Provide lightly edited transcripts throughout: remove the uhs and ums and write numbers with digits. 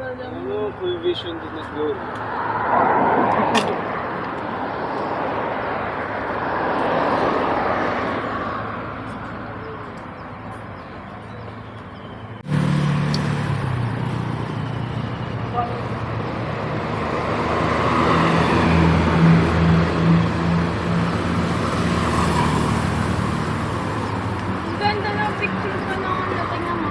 Ano, full vision din na siguro. Ganda ng picture ko noon. Tingnan mo.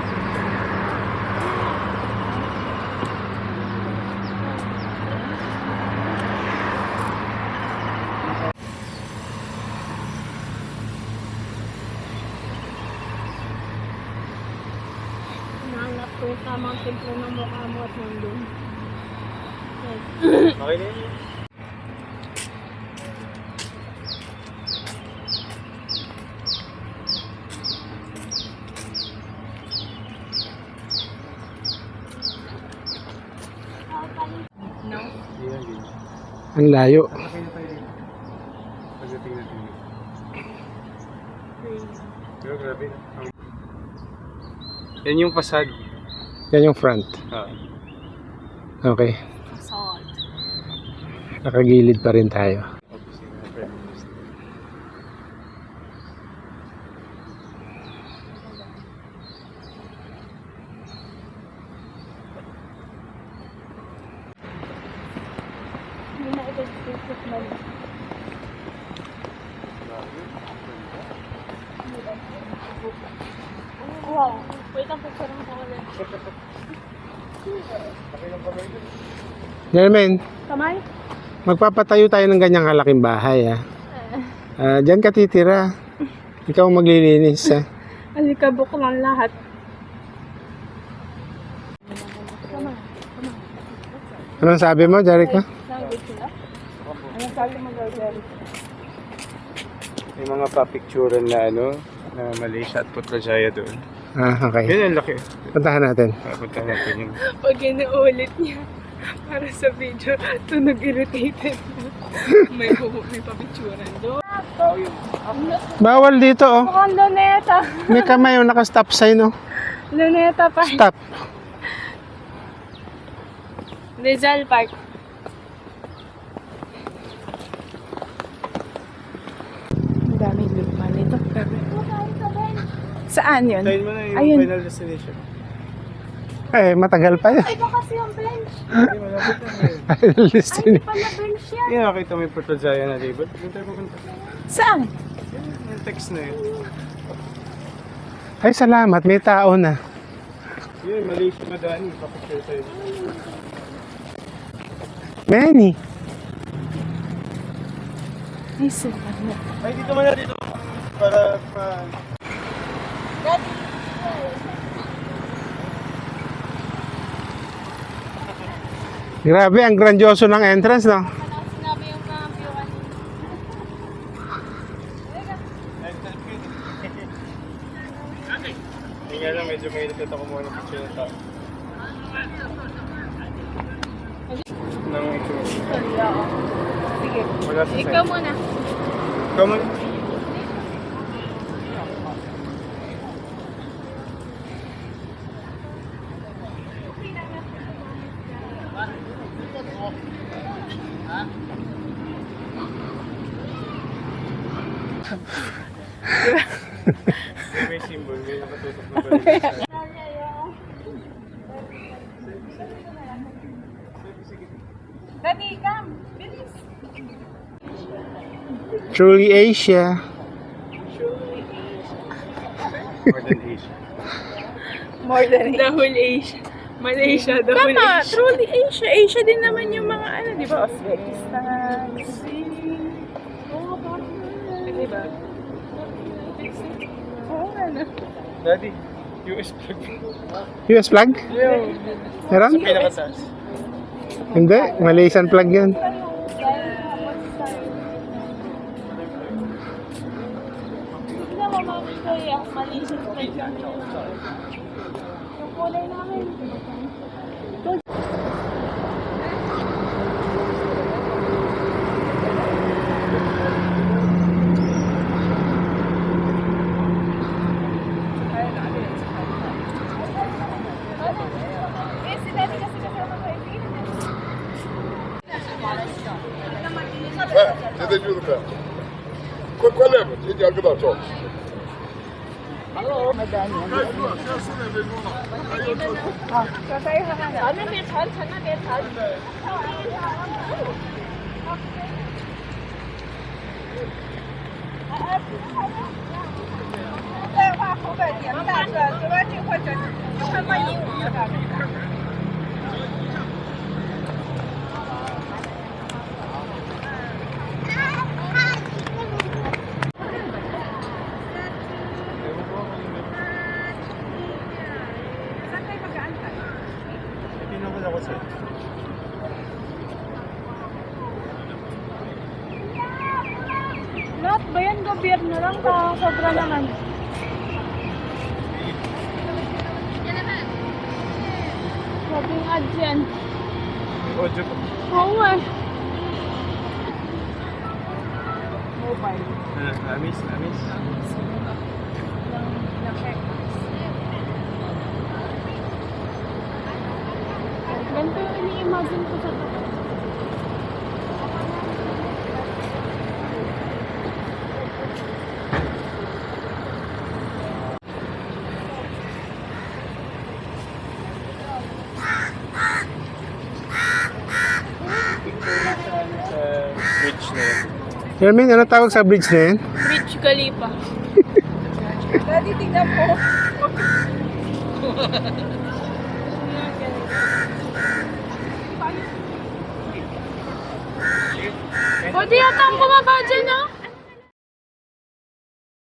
Nahanap ko yung tamang templo ng mukha mo at nandun. Okay na yun. No? Yan, yun. Ang layo. Okay na tayo dito. Pagdating natin dito. Pero grabe na. Yan yung facade. Yan yung front. Ah. Okay. Facade. Nakagilid pa rin tayo. Obviously, na Prime Minister. Hindi na i-Facebook mo. Wow. Wait ang picture mo sa ulit. Jermaine, Kamay? magpapatayo tayo ng ganyang kalaking bahay. Diyan ka titira. Ikaw ang maglilinis. Alikabok lang lahat. Kamay. Anong sabi mo, Jericho? Language sila? Anong sabi mo, Gary? May mga pa-picturean na ano, na Malaysia at Putrajaya doon. Okay. Yan ang laki. Puntahan natin. Punta natin yung... Pag inuulit niya para sa video, tunog irritated. may papicturan doon. Bawal dito, oh. Mukhang luneta. May kamay, oh, naka-stop sign, oh. Luneta pa. Stop. Rizal Park. Ang daming luma nito. Saan yun? Tayin mo na yung Ayun. final destination. Matagal pa yun. Iba kasi yung bench. Hindi, malapit na yun. Final destination. Pala bench yan. Yan, nakita mo yung Putrajaya na label. Doon tayo pupunta. Saan? Yung text na yun. Ay, salamat. May tao na. Yun, Malaysia Madani. Pa-picture tayo. Manny. Ay, saan? Ay, dito muna dito. Para pa... Grabe, ang grandioso ng entrance, no? Sinabi yung kampiyon. Hindi nga lang, medyo may ilit ako muna ng picture ng tao. Nang itsura. Sige. Wala sa Ikaw side. muna. Ikaw muna. May symbol, may nakatutok na balik. Dani, come. Bilis. Truly Asia. More than Asia. More than the whole Asia. Malaysia, the whole Asia. Truly Asia. Asia din naman yung mga ano, di ba? Uzbekistan. Oo, bakit? Di ba? Oo, ano? Daddy, US plug. US flag? Meron? Pinakataas. Hindi, Malaysian flag yan. Hindi mo mamigay Malaysia. Yung kulay namin. Eh, si Daddy kasi kasama ediyordum ben. Qual é? Senti arkadaşlar. Lahat ba yan? Gobyerno lang ka. Sobra naman. Sabi ng ads yan. Audio ko. Oo nga. Amis. Ganito yung ini-imagine ko sa totoo. Sa bridge na yun. Hermin, ano tawag sa bridge na yan? Bridge Khalifa. Daddy, tingnan mo. Pwede yata ang bumaba dyan, no?